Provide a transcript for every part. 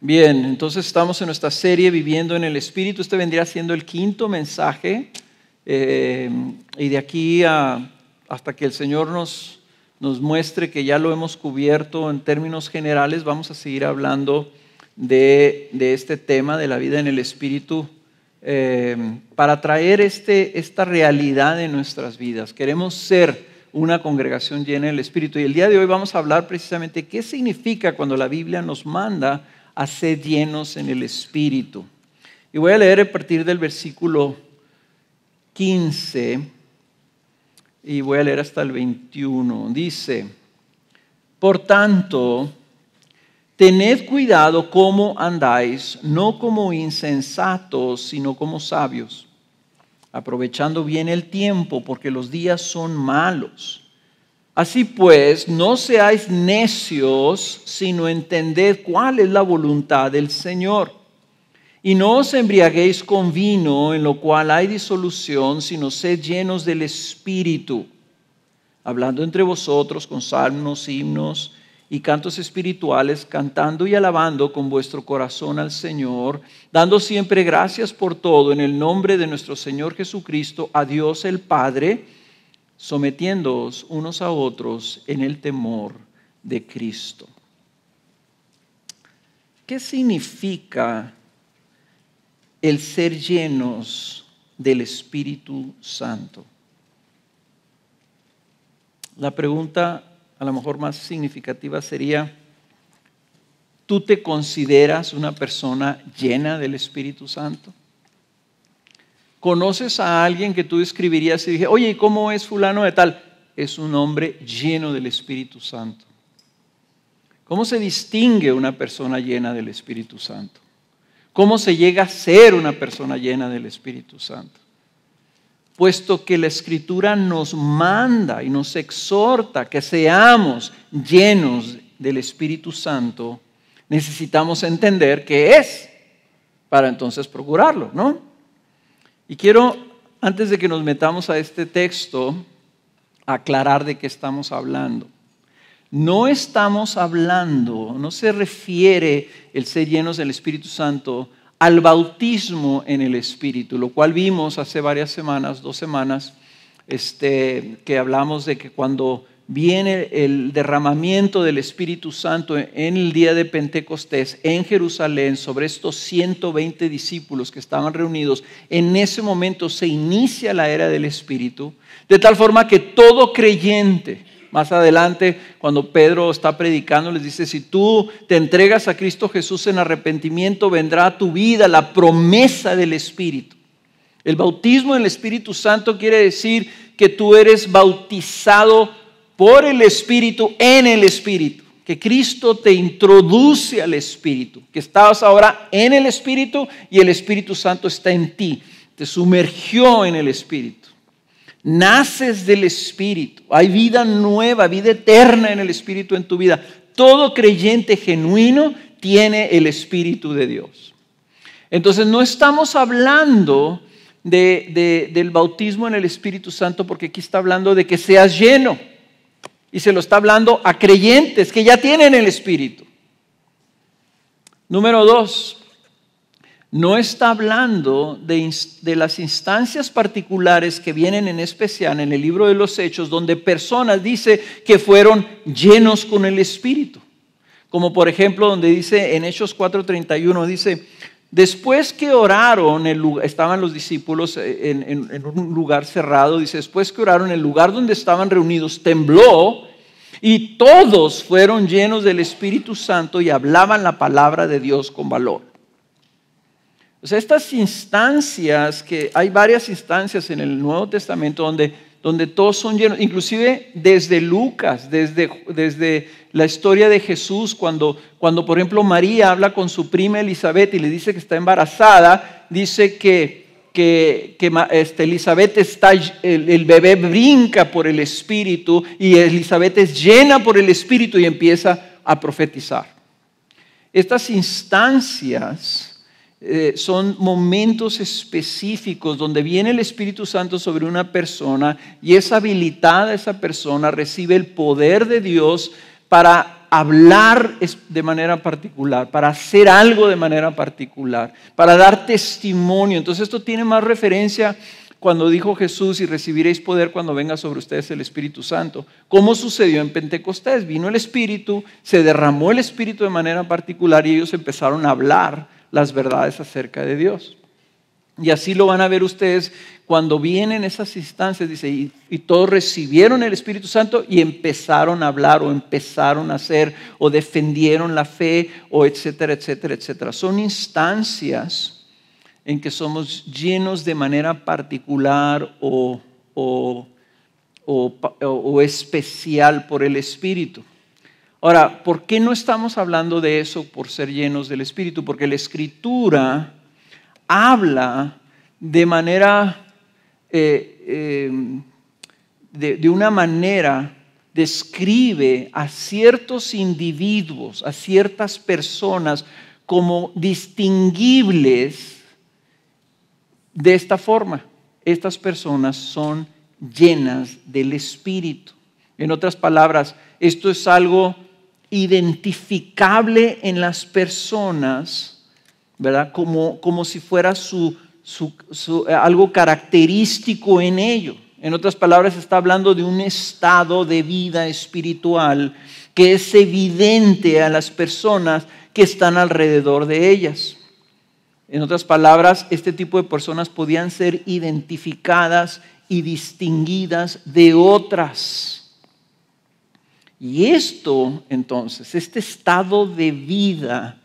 Bien, entonces estamos en nuestra serie Viviendo en el Espíritu. Este vendría siendo el quinto mensaje y de aquí hasta que el Señor nos muestre que ya lo hemos cubierto en términos generales, vamos a seguir hablando de este tema de la vida en el Espíritu para traer esta realidad en nuestras vidas. Queremos ser una congregación llena del Espíritu y el día de hoy vamos a hablar precisamente qué significa cuando la Biblia nos manda a ser llenos en el Espíritu. Y voy a leer a partir del versículo 15 y voy a leer hasta el 21. Dice: por tanto, tened cuidado cómo andáis, no como insensatos, sino como sabios, aprovechando bien el tiempo, porque los días son malos. Así pues, no seáis necios, sino entended cuál es la voluntad del Señor. Y no os embriaguéis con vino, en lo cual hay disolución, sino sed llenos del Espíritu, hablando entre vosotros con salmos, himnos y cantos espirituales, cantando y alabando con vuestro corazón al Señor, dando siempre gracias por todo en el nombre de nuestro Señor Jesucristo, a Dios el Padre, sometiéndoos unos a otros en el temor de Cristo. ¿Qué significa el ser llenos del Espíritu Santo? La pregunta a lo mejor más significativa sería: ¿tú te consideras una persona llena del Espíritu Santo? ¿Conoces a alguien que tú describirías y dije, oye, ¿y cómo es fulano de tal? Es un hombre lleno del Espíritu Santo. ¿Cómo se distingue una persona llena del Espíritu Santo? ¿Cómo se llega a ser una persona llena del Espíritu Santo? Puesto que la Escritura nos manda y nos exhorta que seamos llenos del Espíritu Santo, necesitamos entender qué es para entonces procurarlo, ¿no? Y quiero, antes de que nos metamos a este texto, aclarar de qué estamos hablando. No estamos hablando, no se refiere el ser llenos del Espíritu Santo al bautismo en el Espíritu, lo cual vimos hace varias semanas, 2 semanas, que hablamos de que cuando viene el derramamiento del Espíritu Santo en el día de Pentecostés en Jerusalén sobre estos 120 discípulos que estaban reunidos, en ese momento se inicia la era del Espíritu, de tal forma que todo creyente, más adelante cuando Pedro está predicando les dice, si tú te entregas a Cristo Jesús en arrepentimiento, vendrá a tu vida la promesa del Espíritu. El bautismo en el Espíritu Santo quiere decir que tú eres bautizado por el Espíritu en el Espíritu, que Cristo te introduce al Espíritu, que estabas ahora en el Espíritu y el Espíritu Santo está en ti, te sumergió en el Espíritu. Naces del Espíritu, hay vida nueva, vida eterna en el Espíritu en tu vida. Todo creyente genuino tiene el Espíritu de Dios. Entonces no estamos hablando del bautismo en el Espíritu Santo porque aquí está hablando de que seas lleno. Y se lo está hablando a creyentes que ya tienen el Espíritu. Número 2, no está hablando de las instancias particulares que vienen en especial en el libro de los Hechos, donde personas dice que fueron llenos con el Espíritu. Como por ejemplo donde dice en Hechos 4:31, dice, después que oraron, estaban los discípulos en un lugar cerrado, dice, después que oraron, el lugar donde estaban reunidos tembló y todos fueron llenos del Espíritu Santo y hablaban la palabra de Dios con valor. O sea, estas instancias, que hay varias instancias en el Nuevo Testamento donde todos son llenos, inclusive desde Lucas, desde la historia de Jesús, cuando por ejemplo María habla con su prima Elizabeth y le dice que está embarazada, dice que Elizabeth el bebé brinca por el Espíritu y Elizabeth es llena por el Espíritu y empieza a profetizar. Estas instancias son momentos específicos donde viene el Espíritu Santo sobre una persona y es habilitada esa persona, recibe el poder de Dios para hablar de manera particular, para hacer algo de manera particular, para dar testimonio. Entonces esto tiene más referencia cuando dijo Jesús: y recibiréis poder cuando venga sobre ustedes el Espíritu Santo. ¿Cómo sucedió en Pentecostés? Vino el Espíritu, se derramó el Espíritu de manera particular y ellos empezaron a hablar las verdades acerca de Dios. Y así lo van a ver ustedes cuando vienen esas instancias, dice, y todos recibieron el Espíritu Santo y empezaron a hablar o empezaron a hacer o defendieron la fe o etcétera, etcétera, etcétera. Son instancias en que somos llenos de manera particular o especial por el Espíritu. Ahora, ¿por qué no estamos hablando de eso por ser llenos del Espíritu? Porque la Escritura habla de manera, de una manera, describe a ciertos individuos, a ciertas personas como distinguibles de esta forma. Estas personas son llenas del Espíritu. En otras palabras, esto es algo identificable en las personas, ¿verdad? Como si fuera algo característico en ello. En otras palabras, está hablando de un estado de vida espiritual que es evidente a las personas que están alrededor de ellas. En otras palabras, este tipo de personas podían ser identificadas y distinguidas de otras. Y esto, entonces, este estado de vida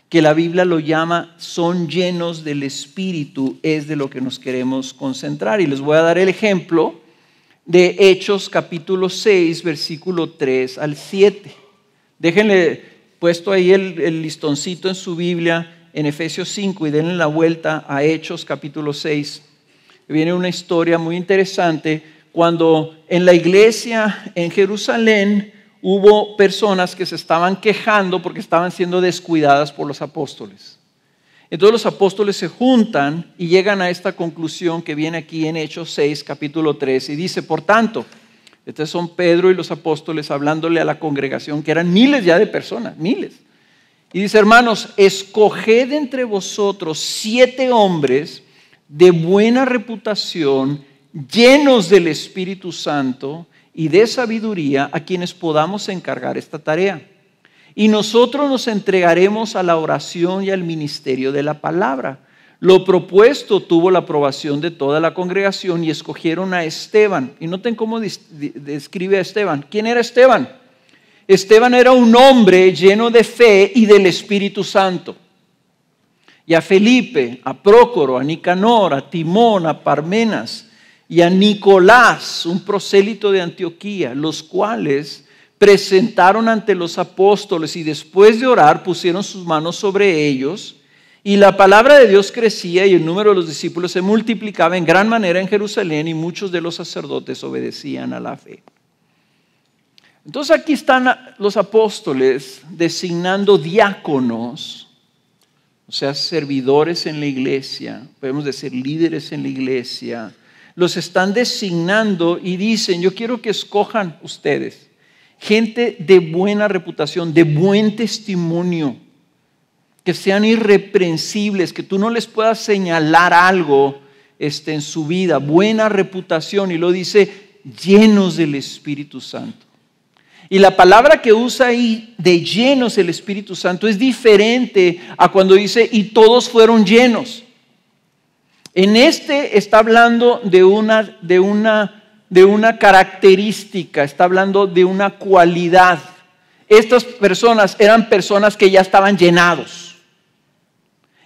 que la Biblia lo llama son llenos del Espíritu, es de lo que nos queremos concentrar. Y les voy a dar el ejemplo de Hechos capítulo 6, versículo 3 al 7. Déjenle puesto ahí el listoncito en su Biblia en Efesios 5 y denle la vuelta a Hechos capítulo 6. Viene una historia muy interesante cuando en la iglesia en Jerusalén hubo personas que se estaban quejando porque estaban siendo descuidadas por los apóstoles. Entonces los apóstoles se juntan y llegan a esta conclusión que viene aquí en Hechos 6, capítulo 3, y dice: por tanto, estos son Pedro y los apóstoles hablándole a la congregación, que eran miles ya de personas, miles. Y dice: hermanos, escoged entre vosotros 7 hombres de buena reputación, llenos del Espíritu Santo y de sabiduría, a quienes podamos encargar esta tarea. Y nosotros nos entregaremos a la oración y al ministerio de la palabra. Lo propuesto tuvo la aprobación de toda la congregación y escogieron a Esteban. Y noten cómo describe a Esteban. ¿Quién era Esteban? Esteban era un hombre lleno de fe y del Espíritu Santo. Y a Felipe, a Prócoro, a Nicanor, a Timón, a Parmenas y a Nicolás, un prosélito de Antioquía, los cuales presentaron ante los apóstoles y después de orar pusieron sus manos sobre ellos, y la palabra de Dios crecía y el número de los discípulos se multiplicaba en gran manera en Jerusalén, y muchos de los sacerdotes obedecían a la fe. Entonces aquí están los apóstoles designando diáconos, o sea, servidores en la iglesia, podemos decir líderes en la iglesia. Los están designando y dicen: yo quiero que escojan ustedes gente de buena reputación, de buen testimonio, que sean irreprensibles, que tú no les puedas señalar algo en su vida, buena reputación, y lo dice llenos del Espíritu Santo. Y la palabra que usa ahí de llenos del Espíritu Santo es diferente a cuando dice y todos fueron llenos. En este está hablando de una característica, está hablando de una cualidad. Estas personas eran personas que ya estaban llenados.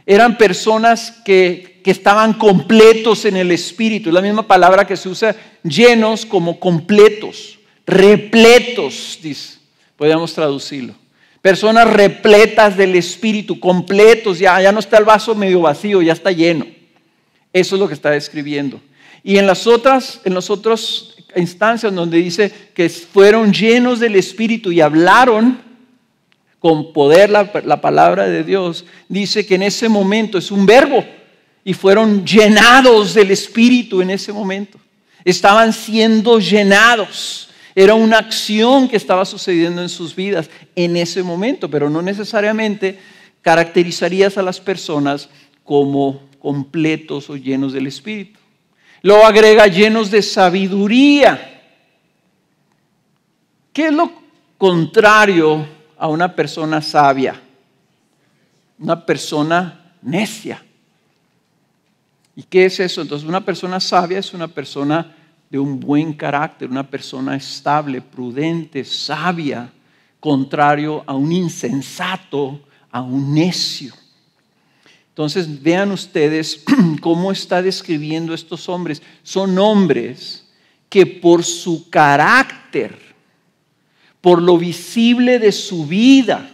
Eran personas que estaban completos en el Espíritu. Es la misma palabra que se usa llenos como completos, repletos, dice, podríamos traducirlo. Personas repletas del Espíritu, completos, ya no está el vaso medio vacío, ya está lleno. Eso es lo que está describiendo. Y en las otras instancias donde dice que fueron llenos del Espíritu y hablaron con poder la palabra de Dios, dice que en ese momento es un verbo y fueron llenados del Espíritu en ese momento. Estaban siendo llenados. Era una acción que estaba sucediendo en sus vidas en ese momento, pero no necesariamente caracterizarías a las personas como completos o llenos del Espíritu. Luego agrega llenos de sabiduría. ¿Qué es lo contrario a una persona sabia? Una persona necia. ¿Y qué es eso? Entonces, una persona sabia es una persona de un buen carácter, una persona estable, prudente, sabia, contrario a un insensato, a un necio. Entonces, vean ustedes cómo está describiendo estos hombres. Son hombres que por su carácter, por lo visible de su vida,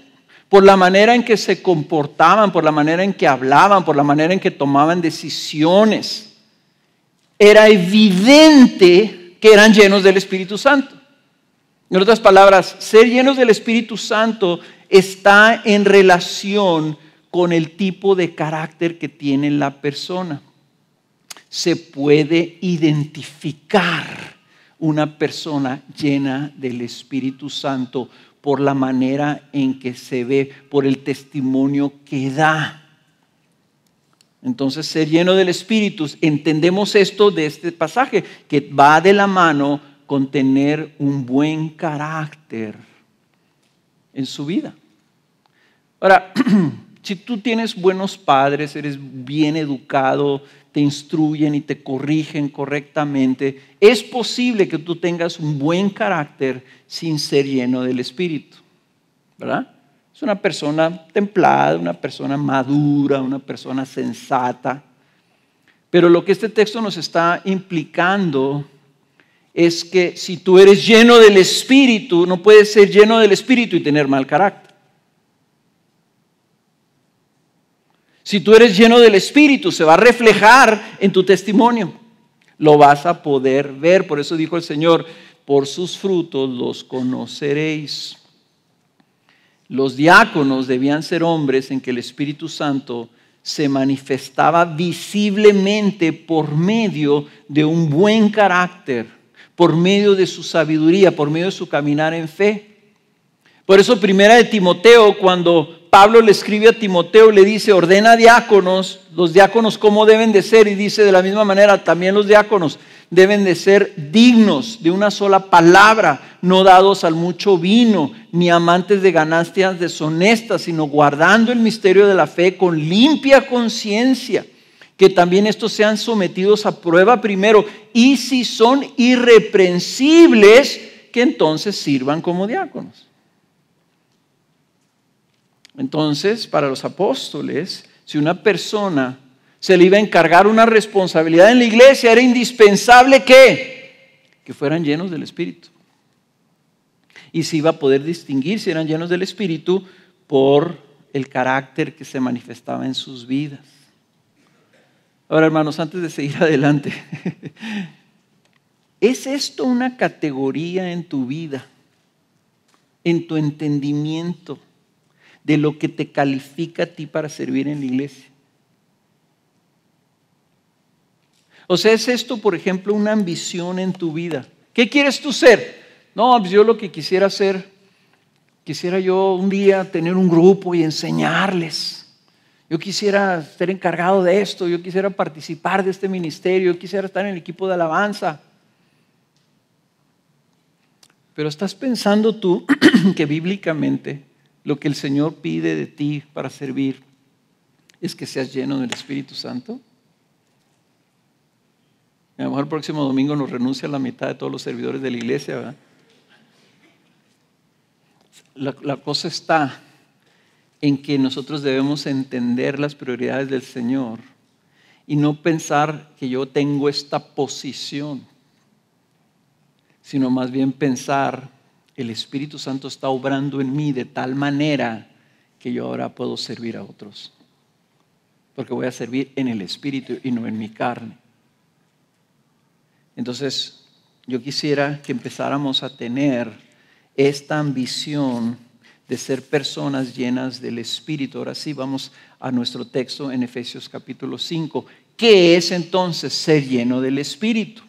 por la manera en que se comportaban, por la manera en que hablaban, por la manera en que tomaban decisiones, era evidente que eran llenos del Espíritu Santo. En otras palabras, ser llenos del Espíritu Santo está en relación con el tipo de carácter que tiene la persona. Se puede identificar una persona llena del Espíritu Santo por la manera en que se ve, por el testimonio que da. Entonces, ser lleno del Espíritu, entendemos esto de este pasaje, que va de la mano con tener un buen carácter en su vida. Ahora, si tú tienes buenos padres, eres bien educado, te instruyen y te corrigen correctamente, es posible que tú tengas un buen carácter sin ser lleno del Espíritu, ¿verdad? Es una persona templada, una persona madura, una persona sensata. Pero lo que este texto nos está implicando es que si tú eres lleno del Espíritu, no puedes ser lleno del Espíritu y tener mal carácter. Si tú eres lleno del Espíritu, se va a reflejar en tu testimonio. Lo vas a poder ver. Por eso dijo el Señor, por sus frutos los conoceréis. Los diáconos debían ser hombres en que el Espíritu Santo se manifestaba visiblemente por medio de un buen carácter, por medio de su sabiduría, por medio de su caminar en fe. Por eso, primera de Timoteo, cuando Pablo le escribe a Timoteo, le dice, ordena diáconos, los diáconos cómo deben de ser, y dice de la misma manera, también los diáconos deben de ser dignos de una sola palabra, no dados al mucho vino, ni amantes de ganancias deshonestas, sino guardando el misterio de la fe con limpia conciencia, que también estos sean sometidos a prueba primero, y si son irreprensibles, que entonces sirvan como diáconos. Entonces, para los apóstoles, si una persona se le iba a encargar una responsabilidad en la iglesia, era indispensable que fueran llenos del Espíritu. Y se iba a poder distinguir si eran llenos del Espíritu por el carácter que se manifestaba en sus vidas. Ahora, hermanos, antes de seguir adelante, ¿es esto una categoría en tu vida, en tu entendimiento de lo que te califica a ti para servir en la iglesia? O sea, ¿es esto, por ejemplo, una ambición en tu vida? ¿Qué quieres tú ser? No, pues yo lo que quisiera hacer, quisiera yo un día tener un grupo y enseñarles. Yo quisiera ser encargado de esto, yo quisiera participar de este ministerio, yo quisiera estar en el equipo de alabanza. Pero ¿estás pensando tú que bíblicamente lo que el Señor pide de ti para servir es que seas lleno del Espíritu Santo? A lo mejor el próximo domingo nos renuncia a la mitad de todos los servidores de la iglesia, ¿verdad? La cosa está en que nosotros debemos entender las prioridades del Señor y no pensar que yo tengo esta posición, sino más bien pensar, el Espíritu Santo está obrando en mí de tal manera que yo ahora puedo servir a otros, porque voy a servir en el Espíritu y no en mi carne. Entonces, yo quisiera que empezáramos a tener esta ambición de ser personas llenas del Espíritu. Ahora sí, vamos a nuestro texto en Efesios capítulo 5. ¿Qué es entonces ser lleno del Espíritu?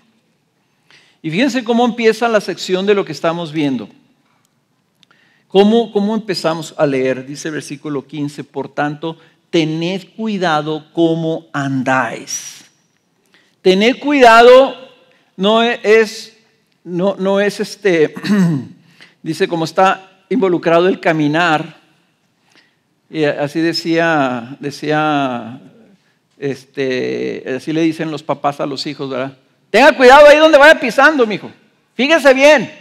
Y fíjense cómo empieza la sección de lo que estamos viendo. ¿Cómo empezamos a leer? Dice el versículo 15, por tanto, tened cuidado cómo andáis. Tened cuidado no es dice, como está involucrado el caminar, y así así le dicen los papás a los hijos, ¿verdad? Tenga cuidado ahí donde vaya pisando, mijo. Fíjese bien.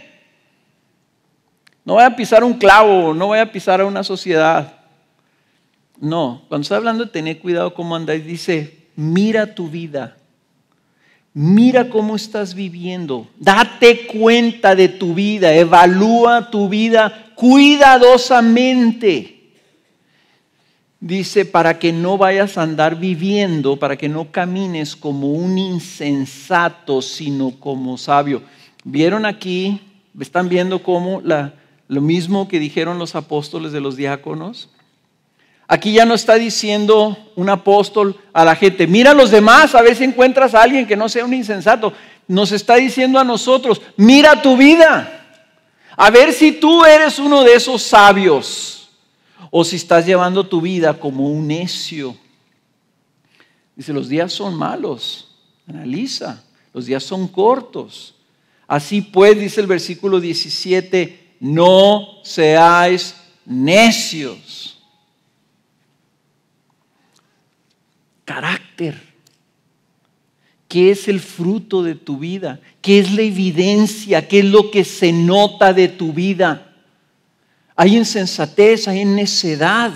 No vaya a pisar un clavo, no vaya a pisar a una sociedad. No, cuando está hablando de tener cuidado cómo andáis, dice, mira tu vida. Mira cómo estás viviendo. Date cuenta de tu vida. Evalúa tu vida cuidadosamente. Dice, para que no vayas a andar viviendo, para que no camines como un insensato, sino como sabio. ¿Vieron aquí? ¿Están viendo cómo lo mismo que dijeron los apóstoles de los diáconos? Aquí ya no está diciendo un apóstol a la gente, mira a los demás a ver si encuentras a alguien que no sea un insensato. Nos está diciendo a nosotros, mira tu vida, a ver si tú eres uno de esos sabios o si estás llevando tu vida como un necio. Dice, los días son malos, analiza, los días son cortos. Así pues, dice el versículo 17, no seáis necios. Carácter. ¿Qué es el fruto de tu vida? ¿Qué es la evidencia? ¿Qué es lo que se nota de tu vida? Hay insensatez, hay necedad.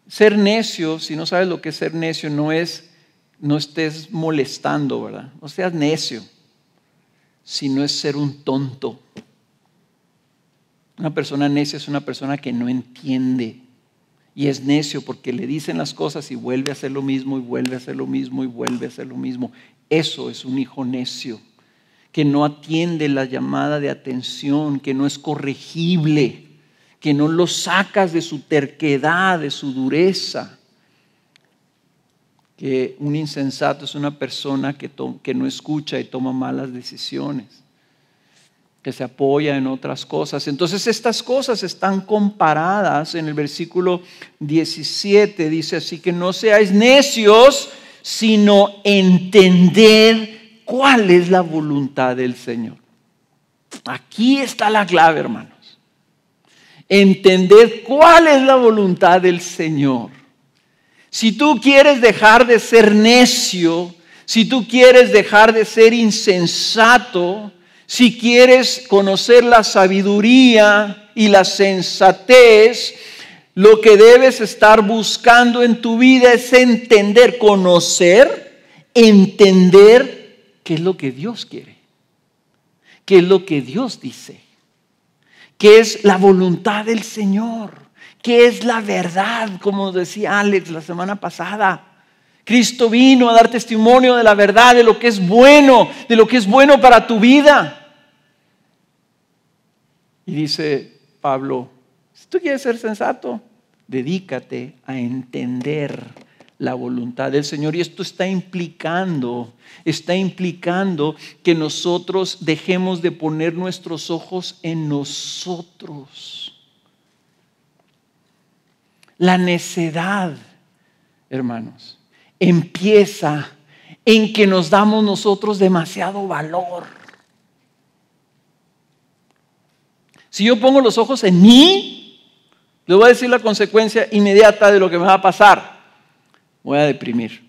Ser necio, si no sabes lo que es ser necio, no estés molestando, ¿verdad? No seas necio, sino es ser un tonto. Una persona necia es una persona que no entiende. Y es necio porque le dicen las cosas y vuelve a hacer lo mismo, y vuelve a hacer lo mismo, y vuelve a hacer lo mismo. Eso es un hijo necio, que no atiende la llamada de atención, que no es corregible, que no lo sacas de su terquedad, de su dureza. Que un insensato es una persona que no escucha y toma malas decisiones, que se apoya en otras cosas. Entonces estas cosas están comparadas en el versículo 17. Dice así, que no seáis necios, sino entender cuál es la voluntad del Señor. Aquí está la clave, hermanos. Entender cuál es la voluntad del Señor. Si tú quieres dejar de ser necio, si tú quieres dejar de ser insensato, si quieres conocer la sabiduría y la sensatez, lo que debes estar buscando en tu vida es entender, conocer, entender qué es lo que Dios quiere, qué es lo que Dios dice, qué es la voluntad del Señor, qué es la verdad, como decía Alex la semana pasada. Cristo vino a dar testimonio de la verdad, de lo que es bueno para tu vida. Y dice Pablo, si tú quieres ser sensato, dedícate a entender la voluntad del Señor. Y esto está implicando que nosotros dejemos de poner nuestros ojos en nosotros. La necedad, hermanos, empieza en que nos damos nosotros demasiado valor. Si yo pongo los ojos en mí, les voy a decir la consecuencia inmediata de lo que me va a pasar. Voy a deprimir.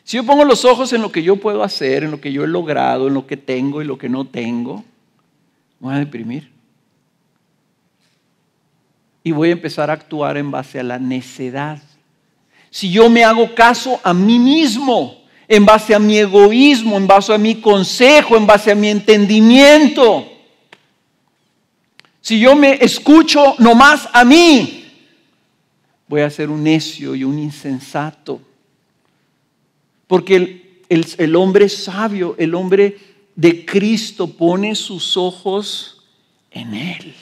Si yo pongo los ojos en lo que yo puedo hacer, en lo que yo he logrado, en lo que tengo y lo que no tengo, voy a deprimir. Y voy a empezar a actuar en base a la necedad. Si yo me hago caso a mí mismo, en base a mi egoísmo, en base a mi consejo, en base a mi entendimiento, si yo me escucho nomás a mí, voy a ser un necio y un insensato. Porque el hombre sabio, el hombre de Cristo, pone sus ojos en Él.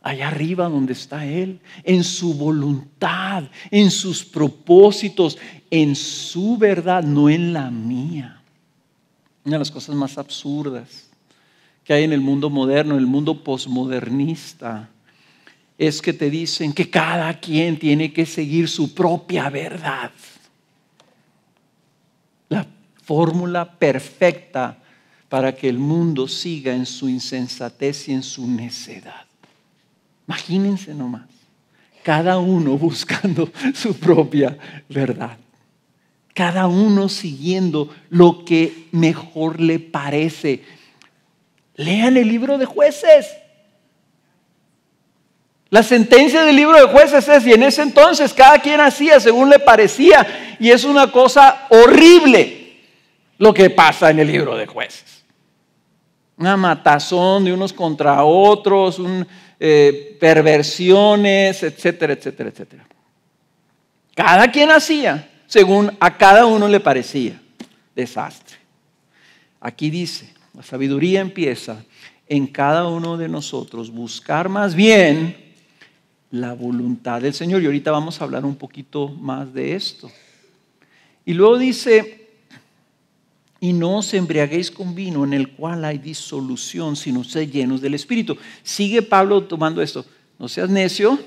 allá arriba donde está Él, en su voluntad, en sus propósitos, en su verdad, no en la mía. Una de las cosas más absurdas que hay en el mundo moderno, en el mundo posmodernista, es que te dicen que cada quien tiene que seguir su propia verdad. La fórmula perfecta para que el mundo siga en su insensatez y en su necedad. Imagínense nomás, cada uno buscando su propia verdad. Cada uno siguiendo lo que mejor le parece. Lean el libro de Jueces. La sentencia del libro de Jueces es, y en ese entonces cada quien hacía según le parecía, y es una cosa horrible lo que pasa en el libro de Jueces. Una matazón de unos contra otros, perversiones, etcétera, etcétera, etcétera. Cada quien hacía según a cada uno le parecía. Desastre. Aquí dice, la sabiduría empieza en cada uno de nosotros buscar más bien la voluntad del Señor. Y ahorita vamos a hablar un poquito más de esto. Y luego dice, y no os embriaguéis con vino en el cual hay disolución, sino sed llenos del Espíritu. Sigue Pablo tomando esto. No seas necio,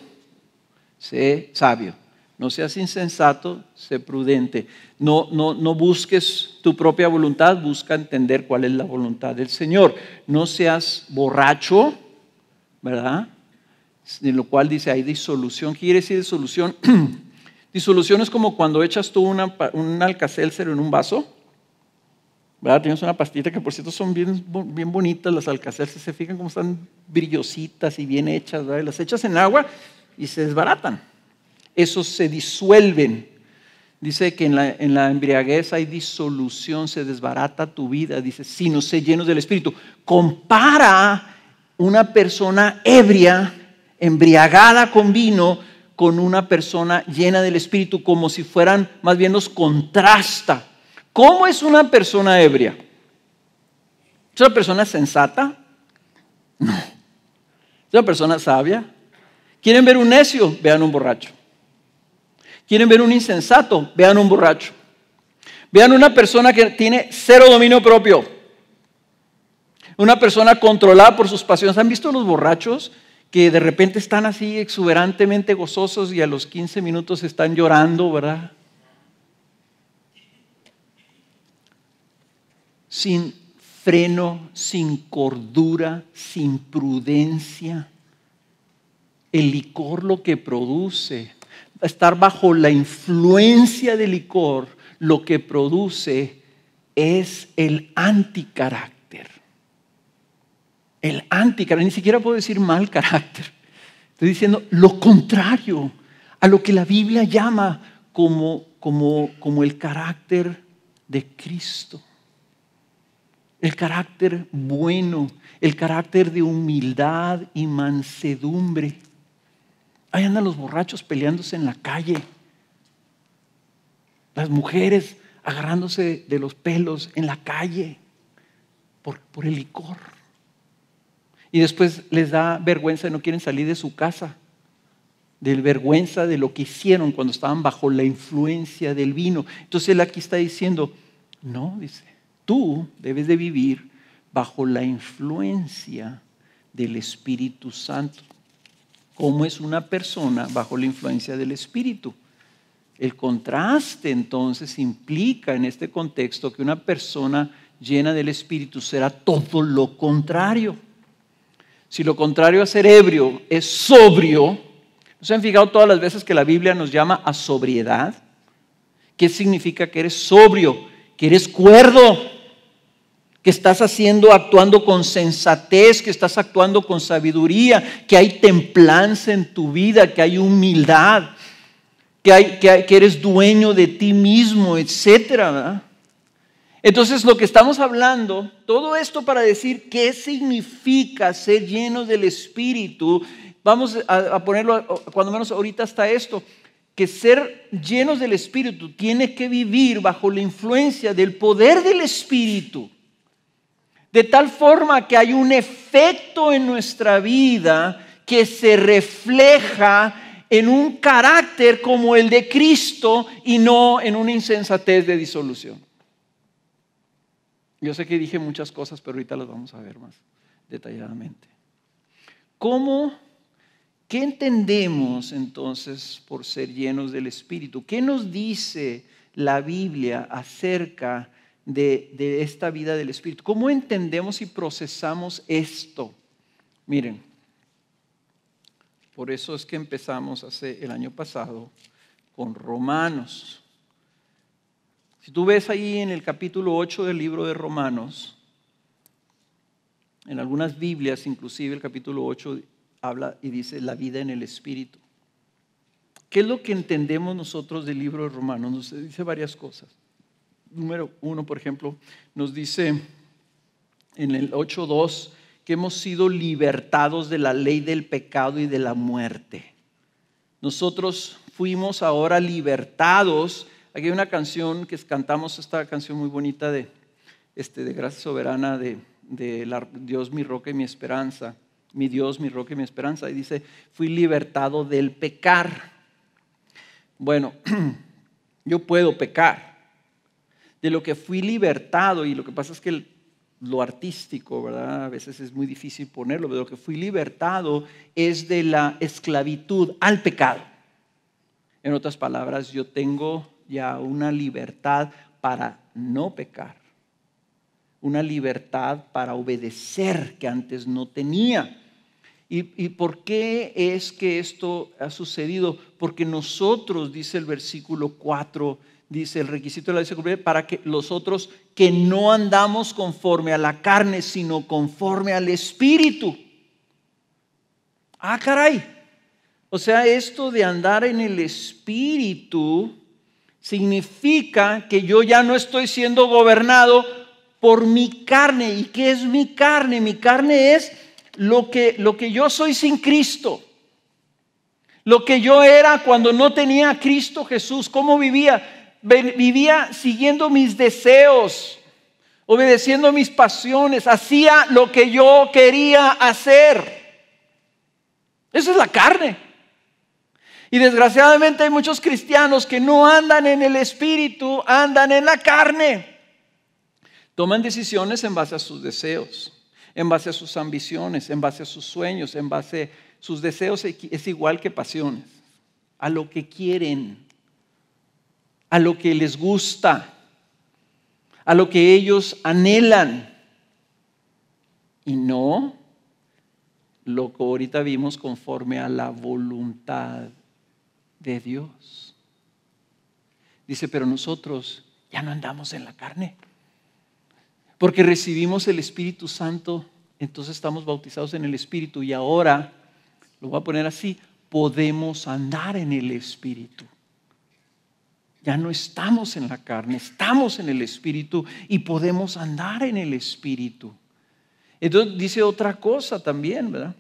sé sabio. No seas insensato, sé prudente. No busques tu propia voluntad, busca entender cuál es la voluntad del Señor. No seas borracho, ¿verdad? En lo cual dice, hay disolución. ¿Qué quiere decir disolución? Disolución es como cuando echas tú un Alka-Seltzer en un vaso, ¿verdad? Tienes una pastita que por cierto son bien bonitas las Alka-Seltzer, se fijan cómo están brillositas y bien hechas, ¿verdad? Las echas en agua y se desbaratan. Esos se disuelven. Dice que en la embriaguez hay disolución, se desbarata tu vida. Dice, si no sé llenos del Espíritu. Compara una persona ebria, embriagada con vino, con una persona llena del Espíritu, como si fueran, más bien los contrasta. ¿Cómo es una persona ebria? ¿Es una persona sensata? No. ¿Es una persona sabia? ¿Quieren ver un necio? Vean un borracho. ¿Quieren ver un insensato? Vean un borracho. Vean una persona que tiene cero dominio propio. Una persona controlada por sus pasiones. ¿Han visto los borrachos que de repente están así exuberantemente gozosos y a los 15 minutos están llorando, ¿verdad? Sin freno, sin cordura, sin prudencia. El licor lo que produce, estar bajo la influencia del licor, lo que produce es el anticarácter. El anticarácter, ni siquiera puedo decir mal carácter. Estoy diciendo lo contrario a lo que la Biblia llama como el carácter de Cristo. El carácter bueno, el carácter de humildad y mansedumbre. Ahí andan los borrachos peleándose en la calle. Las mujeres agarrándose de los pelos en la calle por el licor. Y después les da vergüenza y no quieren salir de su casa. De vergüenza de lo que hicieron cuando estaban bajo la influencia del vino. Entonces él aquí está diciendo, no, dice, tú debes de vivir bajo la influencia del Espíritu Santo. ¿Cómo es una persona bajo la influencia del Espíritu? El contraste entonces implica en este contexto que una persona llena del Espíritu será todo lo contrario. Si lo contrario a ser ebrio es sobrio, ¿no se han fijado todas las veces que la Biblia nos llama a sobriedad? ¿Qué significa que eres sobrio? Que eres cuerdo, que estás actuando con sensatez, que estás actuando con sabiduría, que hay templanza en tu vida, que hay humildad, que eres dueño de ti mismo, etcétera, ¿verdad? Entonces lo que estamos hablando, todo esto para decir qué significa ser llenos del Espíritu, vamos a ponerlo cuando menos ahorita hasta esto, que ser llenos del Espíritu tiene que vivir bajo la influencia del poder del Espíritu. De tal forma que hay un efecto en nuestra vida que se refleja en un carácter como el de Cristo y no en una insensatez de disolución. Yo sé que dije muchas cosas, pero ahorita las vamos a ver más detalladamente. ¿Qué entendemos entonces por ser llenos del Espíritu? ¿Qué nos dice la Biblia acerca de esta vida del Espíritu? ¿Cómo entendemos y procesamos esto? Miren, por eso es que empezamos el año pasado con Romanos. Si tú ves ahí en el capítulo 8 del libro de Romanos, en algunas Biblias, inclusive el capítulo 8 habla y dice la vida en el Espíritu. ¿Qué es lo que entendemos nosotros del libro de Romanos? Nos dice varias cosas. Número 1, por ejemplo, nos dice en el 8:2 que hemos sido libertados de la ley del pecado y de la muerte. Nosotros fuimos ahora libertados. Aquí hay una canción que cantamos, esta canción muy bonita de Gracia Soberana de Dios mi roca y mi esperanza. Mi Dios, mi roca y mi esperanza. Y dice, fui libertado del pecar. Bueno, yo puedo pecar. De lo que fui libertado, y lo que pasa es que lo artístico, ¿verdad? A veces es muy difícil ponerlo, pero lo que fui libertado es de la esclavitud al pecado. En otras palabras, yo tengo ya una libertad para no pecar. Una libertad para obedecer que antes no tenía. ¿Y por qué es que esto ha sucedido? Porque nosotros, dice el versículo 4, dice el requisito de la ley para que los otros que no andamos conforme a la carne, sino conforme al Espíritu. Ah, caray. O sea, esto de andar en el Espíritu significa que yo ya no estoy siendo gobernado por mi carne. ¿Y qué es mi carne? Mi carne es lo que yo soy sin Cristo. Lo que yo era cuando no tenía a Cristo Jesús. ¿Cómo vivía? Vivía siguiendo mis deseos, obedeciendo mis pasiones. Hacía lo que yo quería hacer. Esa es la carne. Y desgraciadamente hay muchos cristianos que no andan en el Espíritu, andan en la carne. Toman decisiones en base a sus deseos, en base a sus ambiciones, en base a sus sueños, en base a sus deseos. Es igual que pasiones, a lo que quieren, a lo que les gusta, a lo que ellos anhelan. Y no lo que ahorita vimos conforme a la voluntad de Dios. Dice, pero nosotros ya no andamos en la carne. Porque recibimos el Espíritu Santo, entonces estamos bautizados en el Espíritu y ahora, lo voy a poner así, podemos andar en el Espíritu. Ya no estamos en la carne, estamos en el Espíritu y podemos andar en el Espíritu. Entonces dice otra cosa también, ¿verdad?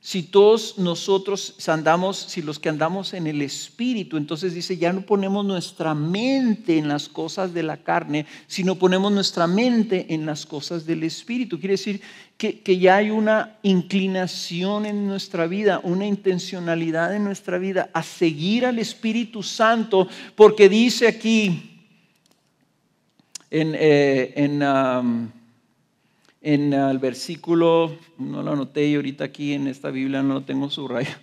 Si todos nosotros andamos, si los que andamos en el Espíritu, entonces dice, ya no ponemos nuestra mente en las cosas de la carne, sino ponemos nuestra mente en las cosas del Espíritu. Quiere decir que ya hay una inclinación en nuestra vida, una intencionalidad en nuestra vida a seguir al Espíritu Santo, porque dice aquí en el versículo, no lo anoté y ahorita aquí en esta Biblia no lo tengo subrayado.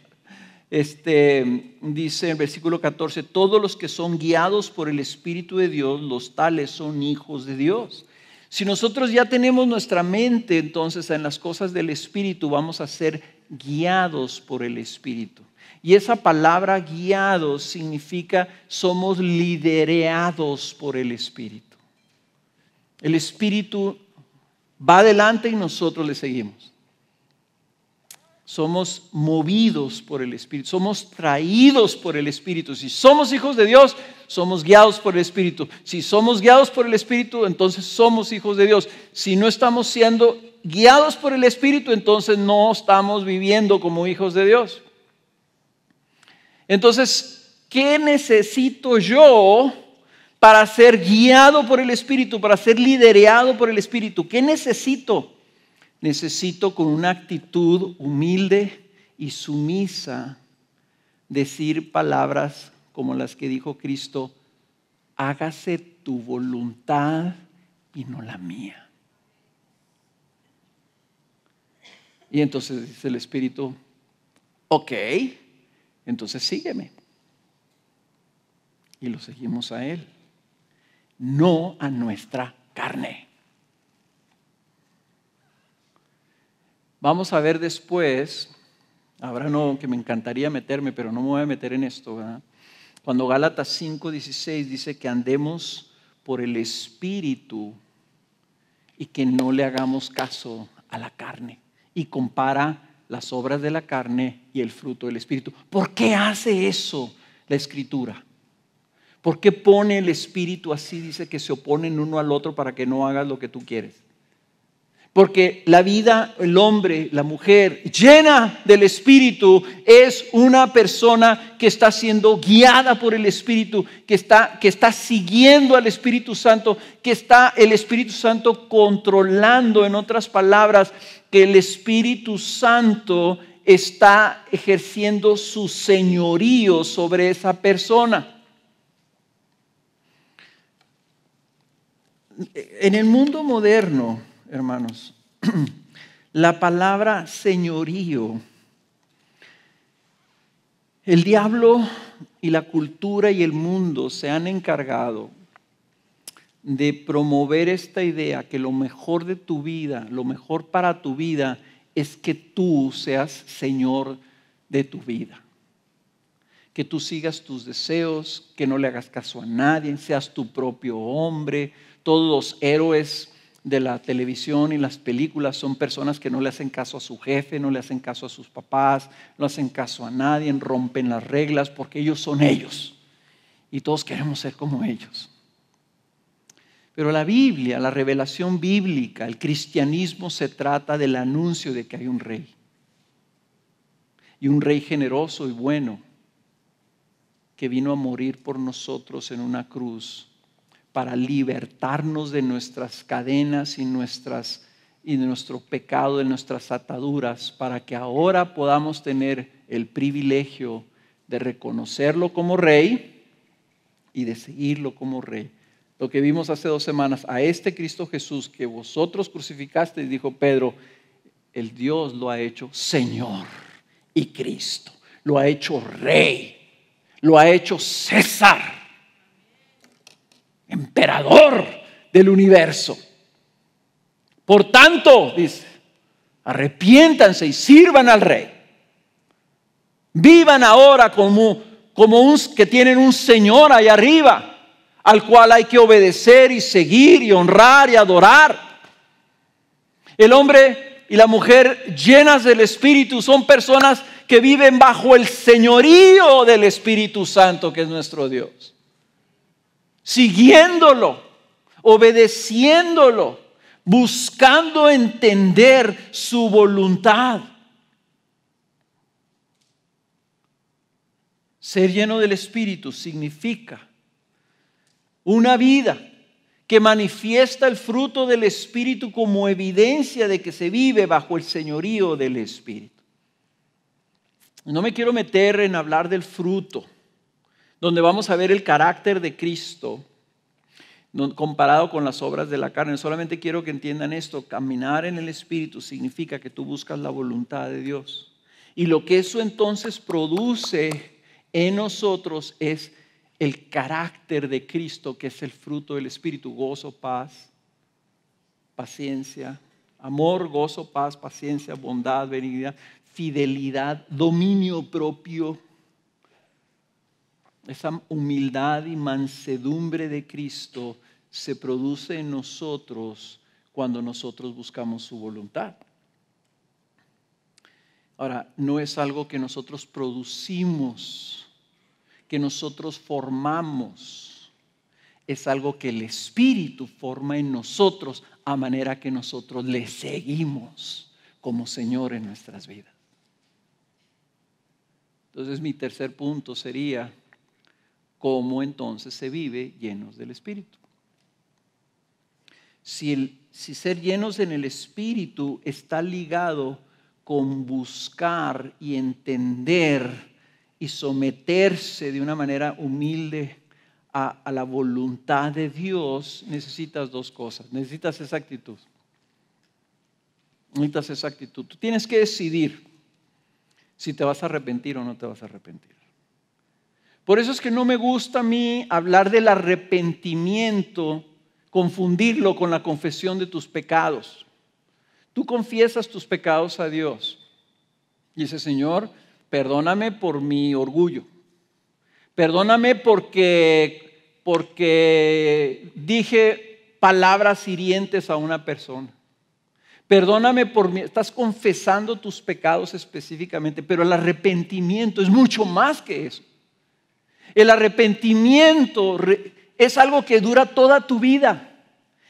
Dice en versículo 14, todos los que son guiados por el Espíritu de Dios, los tales son hijos de Dios. Si nosotros ya tenemos nuestra mente entonces en las cosas del Espíritu, vamos a ser guiados por el Espíritu. Y esa palabra guiados significa somos liderados por el Espíritu. El Espíritu va adelante y nosotros le seguimos. Somos movidos por el Espíritu, somos traídos por el Espíritu. Si somos hijos de Dios, somos guiados por el Espíritu. Si somos guiados por el Espíritu, entonces somos hijos de Dios. Si no estamos siendo guiados por el Espíritu, entonces no estamos viviendo como hijos de Dios. Entonces, ¿qué necesito yo para ser guiado por el Espíritu, para ser liderado por el Espíritu? ¿Qué necesito? Necesito con una actitud humilde y sumisa decir palabras como las que dijo Cristo: hágase tu voluntad y no la mía. Y entonces dice el Espíritu: ok, entonces sígueme. Y lo seguimos a Él, no a nuestra carne. Vamos a ver después, ahora no, que me encantaría meterme, pero no me voy a meter en esto, ¿verdad? Cuando Gálatas 5:16 dice que andemos por el Espíritu y que no le hagamos caso a la carne. Y compara las obras de la carne y el fruto del Espíritu. ¿Por qué hace eso la Escritura? ¿Por qué pone el Espíritu así? Dice que se oponen uno al otro para que no hagas lo que tú quieres. Porque la vida, el hombre, la mujer llena del Espíritu es una persona que está siendo guiada por el Espíritu, que está siguiendo al Espíritu Santo, que está el Espíritu Santo controlando. En otras palabras, que el Espíritu Santo está ejerciendo su señorío sobre esa persona. En el mundo moderno, hermanos, la palabra señorío, el diablo y la cultura y el mundo se han encargado de promover esta idea que lo mejor de tu vida, lo mejor para tu vida es que tú seas señor de tu vida. Que tú sigas tus deseos, que no le hagas caso a nadie, seas tu propio hombre. Todos los héroes de la televisión y las películas son personas que no le hacen caso a su jefe, no le hacen caso a sus papás, no hacen caso a nadie, rompen las reglas porque ellos son ellos y todos queremos ser como ellos. Pero la Biblia, la revelación bíblica, el cristianismo se trata del anuncio de que hay un rey, y un rey generoso y bueno que vino a morir por nosotros en una cruz para libertarnos de nuestras cadenas y de nuestro pecado, de nuestras ataduras, para que ahora podamos tener el privilegio de reconocerlo como rey y de seguirlo como rey. Lo que vimos hace 2 semanas, a este Cristo Jesús que vosotros crucificasteis, dijo Pedro, el Dios lo ha hecho Señor y Cristo, lo ha hecho Rey, lo ha hecho César, emperador del universo. Por tanto, dice, arrepiéntanse y sirvan al Rey. Vivan ahora como que tienen un Señor ahí arriba, al cual hay que obedecer y seguir y honrar y adorar. El hombre y la mujer llenas del Espíritu son personas que viven bajo el señorío del Espíritu Santo, que es nuestro Dios. Siguiéndolo, obedeciéndolo, buscando entender su voluntad. Ser lleno del Espíritu significa una vida que manifiesta el fruto del Espíritu como evidencia de que se vive bajo el señorío del Espíritu. No me quiero meter en hablar del fruto, donde vamos a ver el carácter de Cristo comparado con las obras de la carne. Solamente quiero que entiendan esto: caminar en el Espíritu significa que tú buscas la voluntad de Dios. Y lo que eso entonces produce en nosotros es el carácter de Cristo, que es el fruto del Espíritu: gozo, paz, paciencia, amor, gozo, paz, paciencia, bondad, benignidad, fidelidad, dominio propio. Esa humildad y mansedumbre de Cristo se produce en nosotros cuando nosotros buscamos su voluntad. Ahora, no es algo que nosotros producimos, que nosotros formamos. Es algo que el Espíritu forma en nosotros a manera que nosotros le seguimos como Señor en nuestras vidas. Entonces, mi tercer punto sería: ¿cómo entonces se vive llenos del Espíritu? Si ser llenos en el Espíritu está ligado con buscar y entender y someterse de una manera humilde a la voluntad de Dios, necesitas dos cosas. Necesitas esa actitud. Necesitas esa actitud. Tú tienes que decidir si te vas a arrepentir o no te vas a arrepentir. Por eso es que no me gusta a mí hablar del arrepentimiento, confundirlo con la confesión de tus pecados. Tú confiesas tus pecados a Dios y dices: Señor, perdóname por mi orgullo. Perdóname porque dije palabras hirientes a una persona. Perdóname por mí. Estás confesando tus pecados específicamente, pero el arrepentimiento es mucho más que eso. El arrepentimiento es algo que dura toda tu vida.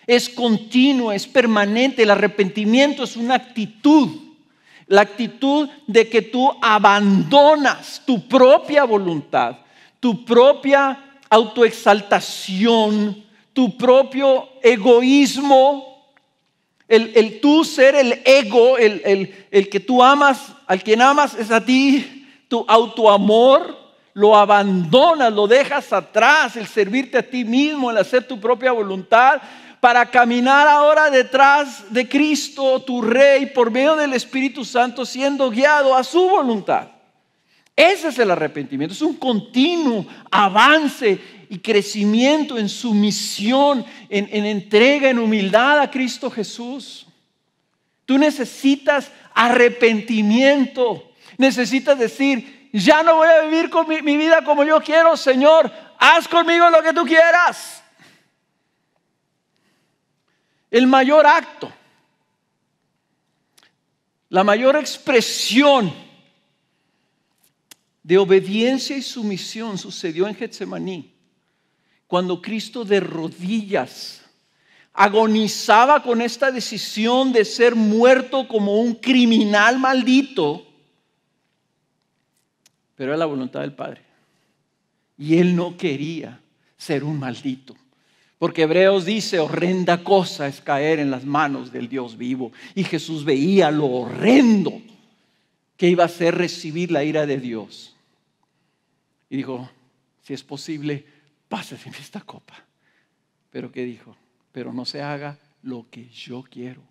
Es continuo, es permanente. El arrepentimiento es una actitud. La actitud de que tú abandonas tu propia voluntad, tu propia autoexaltación, tu propio egoísmo, el tú ser el ego, el que tú amas, al quien amas es a ti, tu autoamor, lo abandonas, lo dejas atrás, el servirte a ti mismo, el hacer tu propia voluntad, para caminar ahora detrás de Cristo, tu Rey, por medio del Espíritu Santo, siendo guiado a su voluntad. Ese es el arrepentimiento, es un continuo avance y crecimiento en sumisión, en entrega, en humildad a Cristo Jesús. Tú necesitas arrepentimiento, necesitas decir: ya no voy a vivir con mi vida como yo quiero, Señor, haz conmigo lo que tú quieras. El mayor acto, la mayor expresión de obediencia y sumisión sucedió en Getsemaní, cuando Cristo de rodillas agonizaba con esta decisión de ser muerto como un criminal maldito, pero era la voluntad del Padre y Él no quería ser un maldito. Porque Hebreos dice: horrenda cosa es caer en las manos del Dios vivo. Y Jesús veía lo horrendo que iba a ser recibir la ira de Dios. Y dijo: si es posible, pásese esta copa. Pero ¿qué dijo? Pero no se haga lo que yo quiero,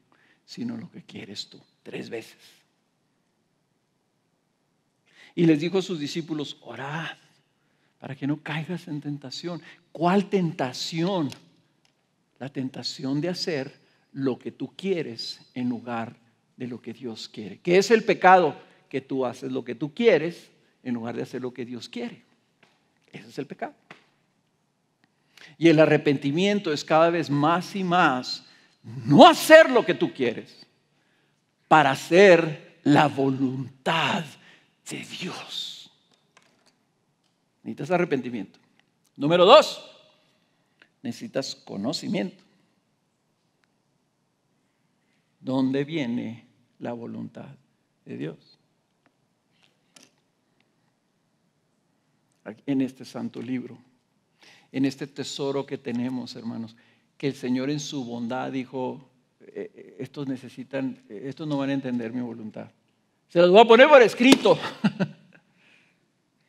sino lo que quieres tú. 3 veces. Y les dijo a sus discípulos: orad para que no caigas en tentación. ¿Cuál tentación? La tentación de hacer lo que tú quieres en lugar de lo que Dios quiere. ¿Qué es el pecado? Que tú haces lo que tú quieres en lugar de hacer lo que Dios quiere. Ese es el pecado. Y el arrepentimiento es cada vez más y más no hacer lo que tú quieres, para hacer la voluntad de Dios. Necesitas arrepentimiento. Número 2, necesitas conocimiento. ¿Dónde viene la voluntad de Dios? En este santo libro, en este tesoro que tenemos, hermanos, que el Señor en su bondad dijo: estos no van a entender mi voluntad. Se los voy a poner por escrito.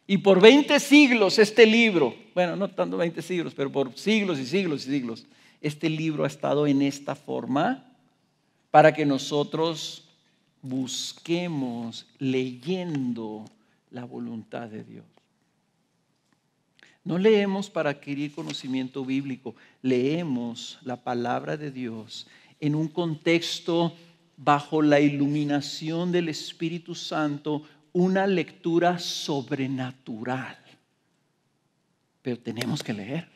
Y por 20 siglos este libro, bueno, no tanto 20 siglos, pero por siglos y siglos y siglos, este libro ha estado en esta forma para que nosotros busquemos leyendo la voluntad de Dios. No leemos para adquirir conocimiento bíblico, leemos la palabra de Dios en un contexto bajo la iluminación del Espíritu Santo, una lectura sobrenatural. Pero tenemos que leer.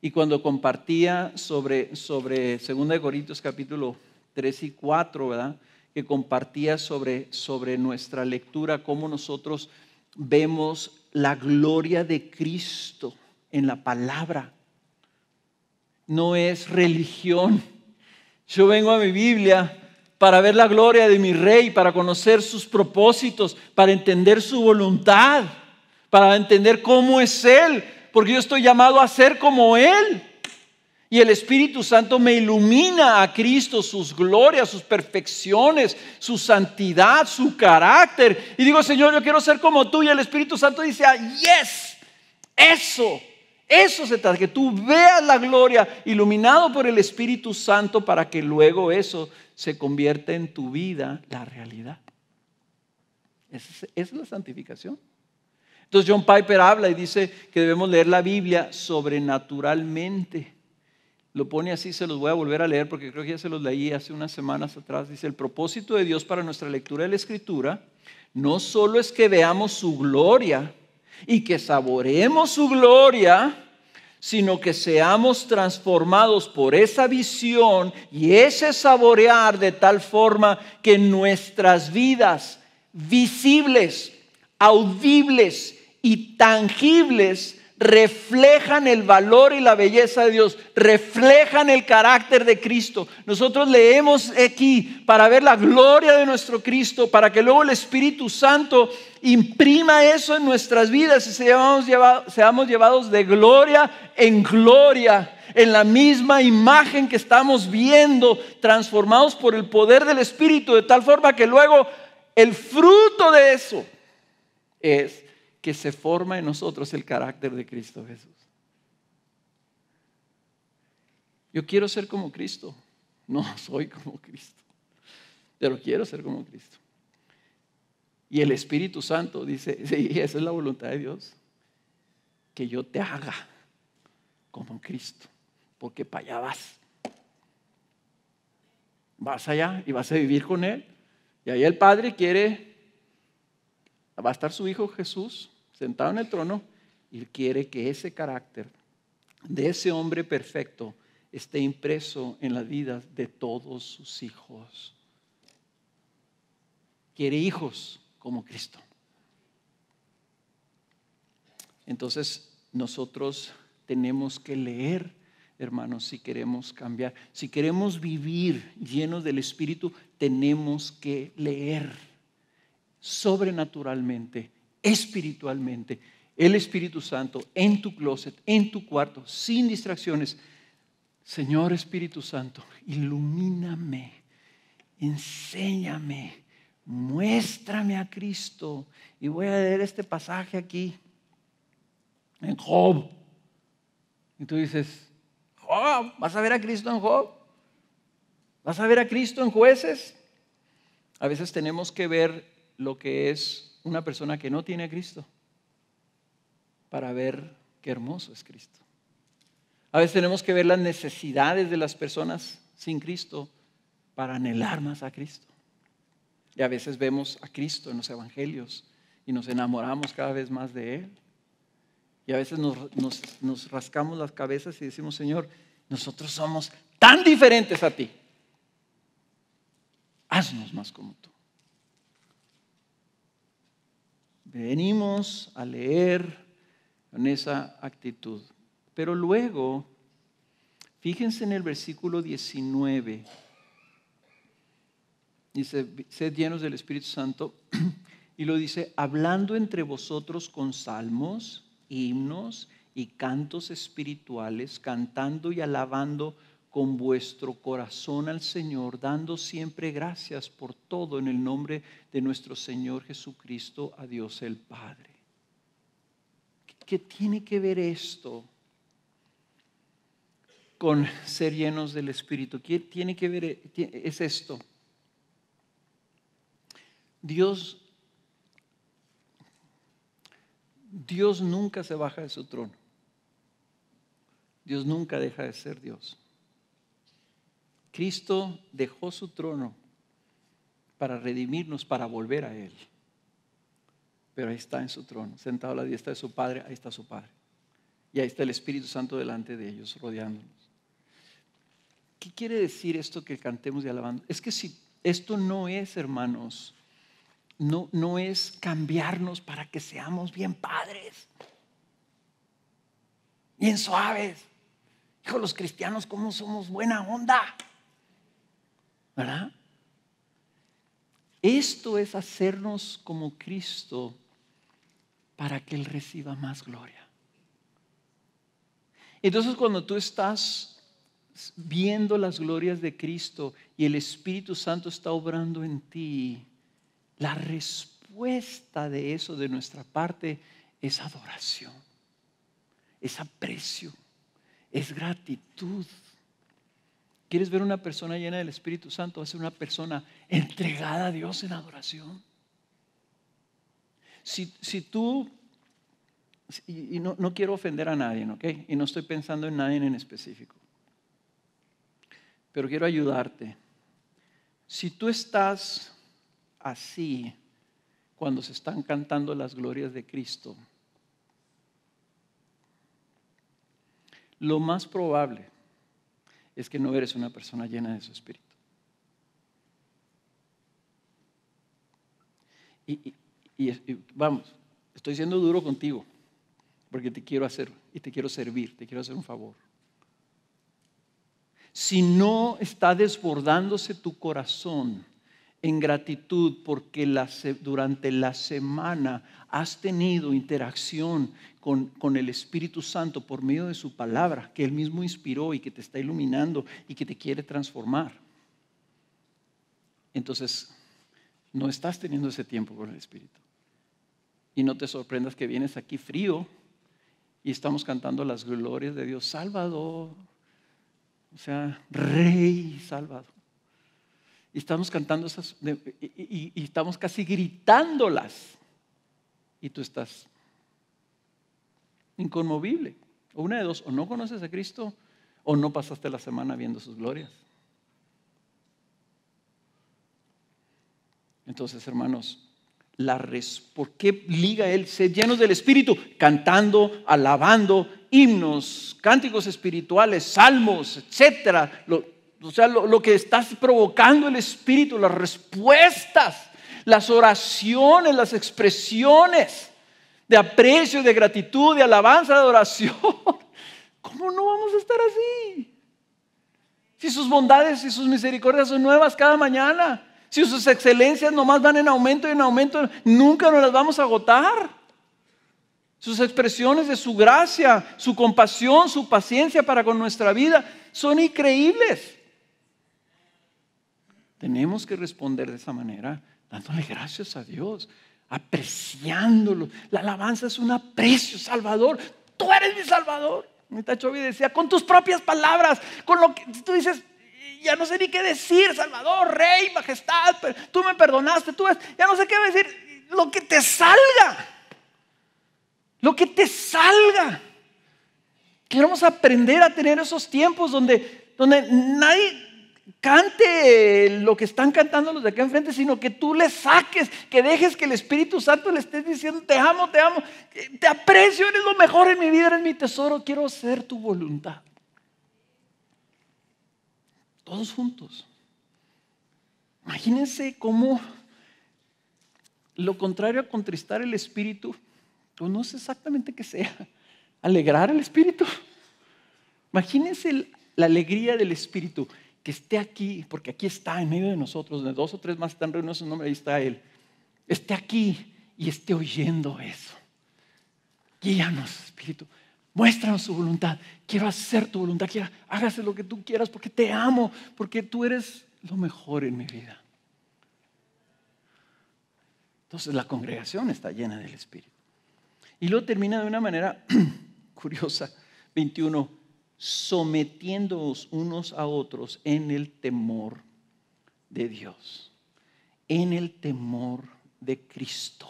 Y cuando compartía sobre 2 Corintios capítulo 3 y 4, ¿verdad? Que compartía sobre nuestra lectura, cómo nosotros vemos la gloria de Cristo en la palabra. No es religión. Yo vengo a mi Biblia para ver la gloria de mi Rey, para conocer sus propósitos, para entender su voluntad, para entender cómo es Él, porque yo estoy llamado a ser como Él. Y el Espíritu Santo me ilumina a Cristo, sus glorias, sus perfecciones, su santidad, su carácter. Y digo, Señor, yo quiero ser como tú. Y el Espíritu Santo dice, yes, eso se trata, que tú veas la gloria iluminado por el Espíritu Santo para que luego eso se convierta en tu vida la realidad. Esa es la santificación. Entonces John Piper habla y dice que debemos leer la Biblia sobrenaturalmente. Lo pone así, se los voy a volver a leer porque creo que ya se los leí hace unas semanas atrás. Dice, el propósito de Dios para nuestra lectura de la Escritura no solo es que veamos su gloria y que saboreemos su gloria, sino que seamos transformados por esa visión y ese saborear de tal forma que nuestras vidas visibles, audibles y tangibles reflejan el valor y la belleza de Dios, reflejan el carácter de Cristo. Nosotros leemos aquí para ver la gloria de nuestro Cristo, para que luego el Espíritu Santo imprima eso en nuestras vidas y seamos llevados de gloria en gloria, en la misma imagen que estamos viendo, transformados por el poder del Espíritu, de tal forma que luego el fruto de eso es que se forma en nosotros el carácter de Cristo Jesús. Yo quiero ser como Cristo. No soy como Cristo, pero quiero ser como Cristo. Y el Espíritu Santo dice, sí, esa es la voluntad de Dios, que yo te haga como Cristo, porque para allá vas. Vas allá y vas a vivir con Él. Y ahí el Padre va a estar su Hijo Jesús sentado en el trono y quiere que ese carácter de ese hombre perfecto esté impreso en las vidas de todos sus hijos. Quiere hijos como Cristo. Entonces nosotros tenemos que leer, hermanos, si queremos cambiar. Si queremos vivir llenos del Espíritu, tenemos que leer sobrenaturalmente, espiritualmente, el Espíritu Santo en tu closet, en tu cuarto, sin distracciones. Señor Espíritu Santo, ilumíname, enséñame, muéstrame a Cristo. Y voy a leer este pasaje aquí en Job. Y tú dices, Job, ¿vas a ver a Cristo en Job? ¿Vas a ver a Cristo en Jueces? A veces tenemos que ver lo que es una persona que no tiene a Cristo para ver qué hermoso es Cristo. A veces tenemos que ver las necesidades de las personas sin Cristo para anhelar más a Cristo. Y a veces vemos a Cristo en los evangelios y nos enamoramos cada vez más de Él. Y a veces nos rascamos las cabezas y decimos, Señor, nosotros somos tan diferentes a ti. Haznos más como tú. Venimos a leer con esa actitud. Pero luego, fíjense en el versículo 19. Dice, sed llenos del Espíritu Santo. Y lo dice, hablando entre vosotros con salmos, himnos y cantos espirituales, cantando y alabando con vuestro corazón al Señor, dando siempre gracias por todo en el nombre de nuestro Señor Jesucristo, a Dios el Padre. ¿Qué tiene que ver esto con ser llenos del Espíritu? ¿Qué tiene que ver? Es esto. Dios nunca se baja de su trono. Dios nunca deja de ser Dios. Cristo dejó su trono para redimirnos, para volver a Él. Pero ahí está en su trono, sentado a la diestra de su Padre, ahí está su Padre. Y ahí está el Espíritu Santo delante de ellos, rodeándonos. ¿Qué quiere decir esto que cantemos y alabando? Es que si esto no es, hermanos, no es cambiarnos para que seamos bien padres, bien suaves. Hijo, los cristianos, ¿cómo somos buena onda? ¿Verdad? Esto es hacernos como Cristo para que Él reciba más gloria. Entonces, cuando tú estás viendo las glorias de Cristo y el Espíritu Santo está obrando en ti, la respuesta de eso de nuestra parte es adoración, es aprecio, es gratitud. ¿Quieres ver una persona llena del Espíritu Santo? Va a ser una persona entregada a Dios en adoración. Si tú, y no quiero ofender a nadie, ¿ok? Y no estoy pensando en nadie en específico, pero quiero ayudarte. Si tú estás así cuando se están cantando las glorias de Cristo, lo más probable es que no eres una persona llena de su Espíritu. Y vamos, estoy siendo duro contigo porque te quiero hacer y te quiero servir, te quiero hacer un favor. Si no está desbordándose tu corazón en gratitud porque durante la semana has tenido interacción con el Espíritu Santo por medio de su palabra, que Él mismo inspiró y que te está iluminando y que te quiere transformar, entonces no estás teniendo ese tiempo con el Espíritu. Y no te sorprendas que vienes aquí frío y estamos cantando las glorias de Dios. Salvador, o sea, Rey Salvador. Y estamos cantando esas, y estamos casi gritándolas. Y tú estás inconmovible. O una de dos, o no conoces a Cristo, o no pasaste la semana viendo sus glorias. Entonces, hermanos, ¿por qué liga él? Ser llenos del Espíritu, cantando, alabando, himnos, cánticos espirituales, salmos, etcétera. Lo que estás provocando el Espíritu, las respuestas, las oraciones, las expresiones de aprecio, de gratitud, de alabanza, de adoración. ¿Cómo no vamos a estar así? Si sus bondades y sus misericordias son nuevas cada mañana. Si sus excelencias nomás van en aumento y en aumento, nunca nos las vamos a agotar. Sus expresiones de su gracia, su compasión, su paciencia para con nuestra vida son increíbles. Tenemos que responder de esa manera, dándole gracias a Dios, apreciándolo. La alabanza es un aprecio, Salvador. Tú eres mi Salvador. Ahorita Chovy decía, con tus propias palabras, con lo que tú dices, ya no sé ni qué decir, Salvador, Rey, Majestad, tú me perdonaste, ya no sé qué decir, lo que te salga, lo que te salga. Queremos aprender a tener esos tiempos donde nadie cante lo que están cantando los de acá enfrente, sino que tú le saques, que dejes que el Espíritu Santo le estés diciendo, te amo, te aprecio, eres lo mejor en mi vida, eres mi tesoro, quiero hacer tu voluntad. Todos juntos. Imagínense cómo lo contrario a contristar el Espíritu, pues no sé exactamente qué sea, alegrar el Espíritu. Imagínense la alegría del Espíritu, que esté aquí, porque aquí está en medio de nosotros, donde 2 o 3 más están reunidos en su nombre, ahí está Él. Esté aquí y esté oyendo eso. Guíanos, Espíritu. Muéstranos su voluntad. Quiero hacer tu voluntad. Hágase lo que tú quieras porque te amo, porque tú eres lo mejor en mi vida. Entonces la congregación está llena del Espíritu. Y luego termina de una manera curiosa. 21. Sometiéndoos unos a otros en el temor de Dios. En el temor de Cristo.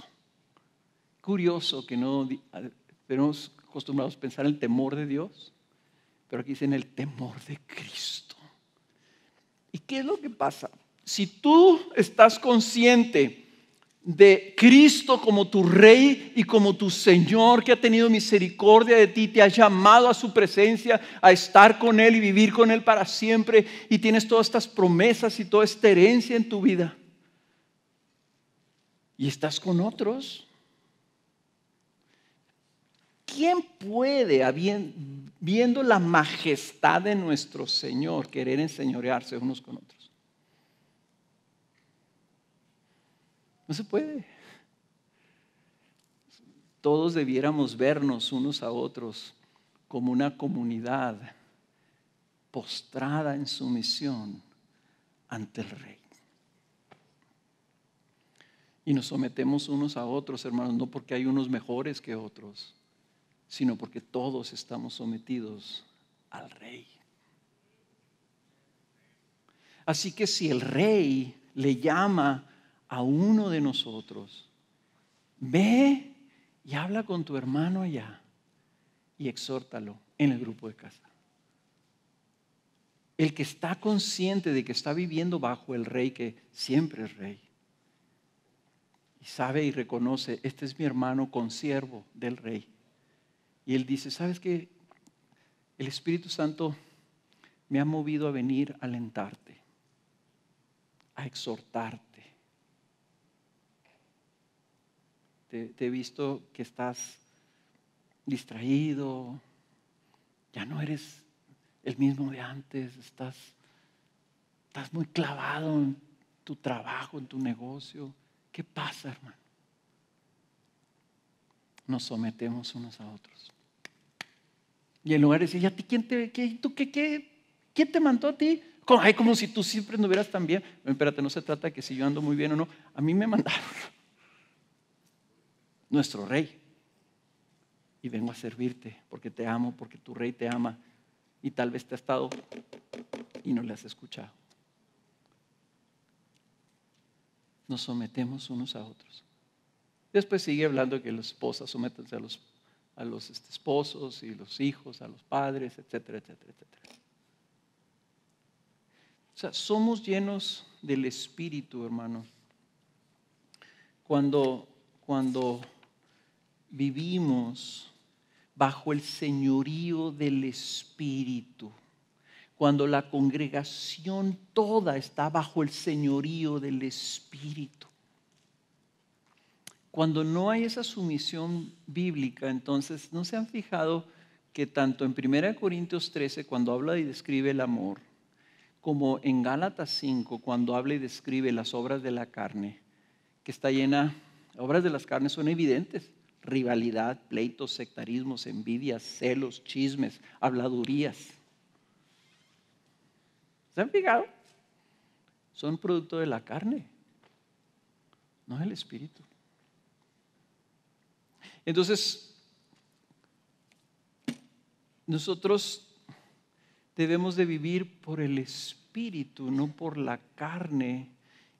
Curioso que no tenemos acostumbrados a pensar en el temor de Dios, pero aquí dicen el temor de Cristo. ¿Y qué es lo que pasa? Si tú estás consciente de Cristo como tu Rey y como tu Señor, que ha tenido misericordia de ti, te ha llamado a su presencia, a estar con Él y vivir con Él para siempre, y tienes todas estas promesas y toda esta herencia en tu vida, y estás con otros, ¿quién puede, viendo la majestad de nuestro Señor, querer enseñorearse unos con otros? No se puede. Todos debiéramos vernos unos a otros como una comunidad postrada en sumisión ante el Rey. Y nos sometemos unos a otros, hermanos, no porque hay unos mejores que otros, sino porque todos estamos sometidos al Rey. Así que si el Rey le llama a uno de nosotros, ve y habla con tu hermano allá y exhórtalo en el grupo de casa. El que está consciente de que está viviendo bajo el Rey, que siempre es Rey, y sabe y reconoce, este es mi hermano consiervo del Rey. Y él dice, ¿sabes qué? El Espíritu Santo me ha movido a venir a alentarte, a exhortarte. Te he visto que estás distraído, ya no eres el mismo de antes, estás muy clavado en tu trabajo, en tu negocio. ¿Qué pasa, hermano? Nos sometemos unos a otros. Y en lugar de decir, ¿y a ti quién te mandó a ti? Como si tú siempre anduvieras tan bien. Espérate, no se trata de que si yo ando muy bien o no. A mí me mandaron nuestro Rey. Y vengo a servirte porque te amo, porque tu Rey te ama. Y tal vez te ha estado y no le has escuchado. Nos sometemos unos a otros. Después sigue hablando que las esposas sométanse a los esposos y los hijos, a los padres, etcétera, etcétera, etcétera. O sea, somos llenos del Espíritu, hermano. Cuando vivimos bajo el señorío del Espíritu, cuando la congregación toda está bajo el señorío del Espíritu. Cuando no hay esa sumisión bíblica, entonces, ¿no se han fijado que tanto en 1 Corintios 13, cuando habla y describe el amor, como en Gálatas 5, cuando habla y describe las obras de la carne, que está llena, obras de las carnes son evidentes: rivalidad, pleitos, sectarismos, envidias, celos, chismes, habladurías. ¿Se han fijado? Son producto de la carne, no del Espíritu. Entonces, nosotros debemos de vivir por el Espíritu, no por la carne,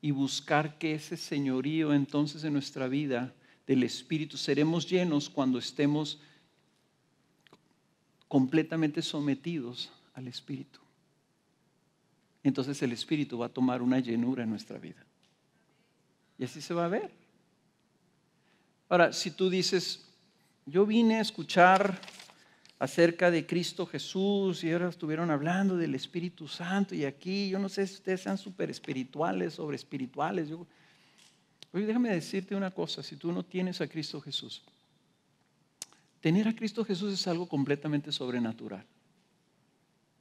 y buscar que ese señorío entonces en nuestra vida del Espíritu seremos llenos cuando estemos completamente sometidos al Espíritu. Entonces el Espíritu va a tomar una llenura en nuestra vida. Y así se va a ver. Ahora, si tú dices, yo vine a escuchar acerca de Cristo Jesús y ahora estuvieron hablando del Espíritu Santo y aquí, yo no sé si ustedes sean súper espirituales, sobre espirituales. Oye, déjame decirte una cosa, si tú no tienes a Cristo Jesús, tener a Cristo Jesús es algo completamente sobrenatural.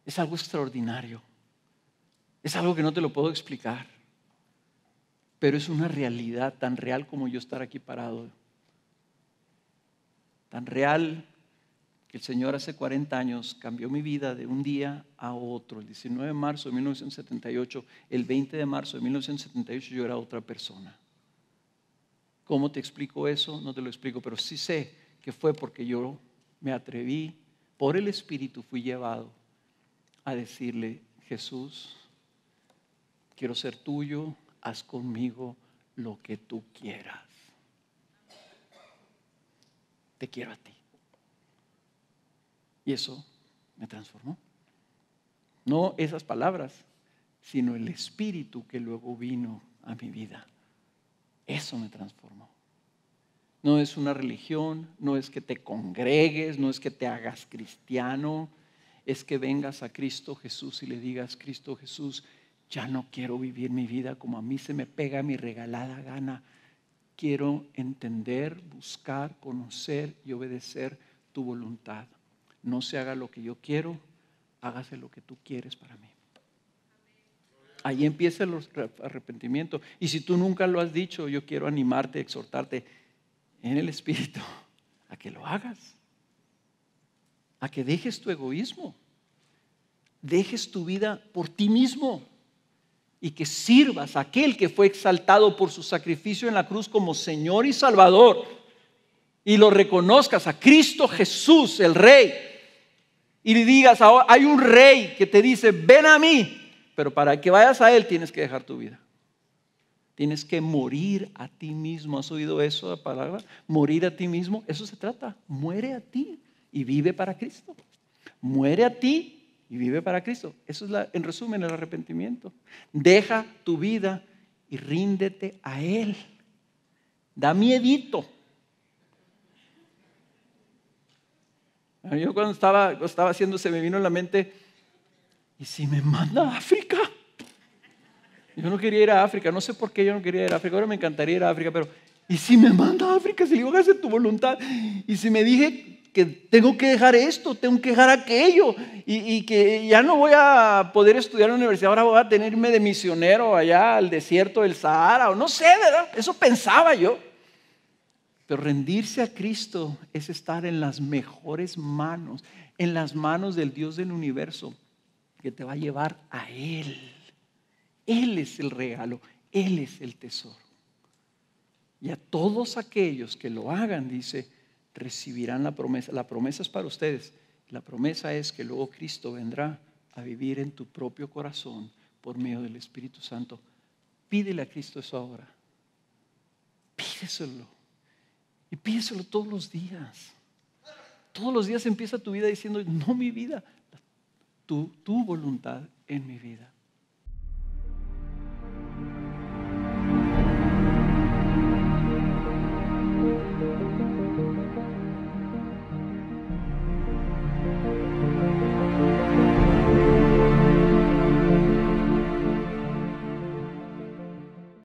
Es algo extraordinario. Es algo que no te lo puedo explicar. Pero es una realidad tan real como yo estar aquí parado. Tan real que el Señor hace 40 años cambió mi vida de un día a otro. El 19 de marzo de 1978, el 20 de marzo de 1978 yo era otra persona. ¿Cómo te explico eso? No te lo explico, pero sí sé que fue porque yo me atreví, por el Espíritu fui llevado a decirle, Jesús, quiero ser tuyo, haz conmigo lo que tú quieras. Te quiero a ti. Y eso me transformó. No esas palabras, sino el Espíritu que luego vino a mi vida. Eso me transformó. No es una religión, no es que te congregues, no es que te hagas cristiano, es que vengas a Cristo Jesús y le digas, Cristo Jesús, ya no quiero vivir mi vida como a mí se me pega mi regalada gana. Quiero entender, buscar, conocer y obedecer tu voluntad. No se haga lo que yo quiero, hágase lo que tú quieres para mí. Ahí empieza el arrepentimiento. Y si tú nunca lo has dicho, yo quiero animarte, exhortarte en el Espíritu a que lo hagas, a que dejes tu egoísmo, dejes tu vida por ti mismo y que sirvas a aquel que fue exaltado por su sacrificio en la cruz como Señor y Salvador, y lo reconozcas a Cristo Jesús, el Rey, y le digas: hay un Rey que te dice, ven a mí, pero para que vayas a Él tienes que dejar tu vida. Tienes que morir a ti mismo. ¿Has oído eso, la palabra? Morir a ti mismo. Eso se trata. Muere a ti y vive para Cristo. Muere a ti y vive para Cristo. Eso es, en resumen, el arrepentimiento. Deja tu vida y ríndete a Él. Da miedito. Yo cuando estaba haciendo, se me vino en la mente: ¿y si me manda a África? Yo no quería ir a África, no sé por qué yo no quería ir a África. Ahora me encantaría ir a África, pero ¿y si me manda a África? Si le digo, hágase tu voluntad. Y si me dije que tengo que dejar esto, tengo que dejar aquello, y que ya no voy a poder estudiar en la universidad, ahora voy a tenerme de misionero allá al desierto del Sahara, o no sé, ¿verdad? Eso pensaba yo. Pero rendirse a Cristo es estar en las mejores manos, en las manos del Dios del universo, que te va a llevar a Él. Él es el regalo, Él es el tesoro. Y a todos aquellos que lo hagan, dice, recibirán la promesa. La promesa es para ustedes. La promesa es que luego Cristo vendrá a vivir en tu propio corazón por medio del Espíritu Santo. Pídele a Cristo eso ahora. Pídeselo. Y pídeselo todos los días. Todos los días empieza tu vida diciendo: no mi vida, tu voluntad en mi vida.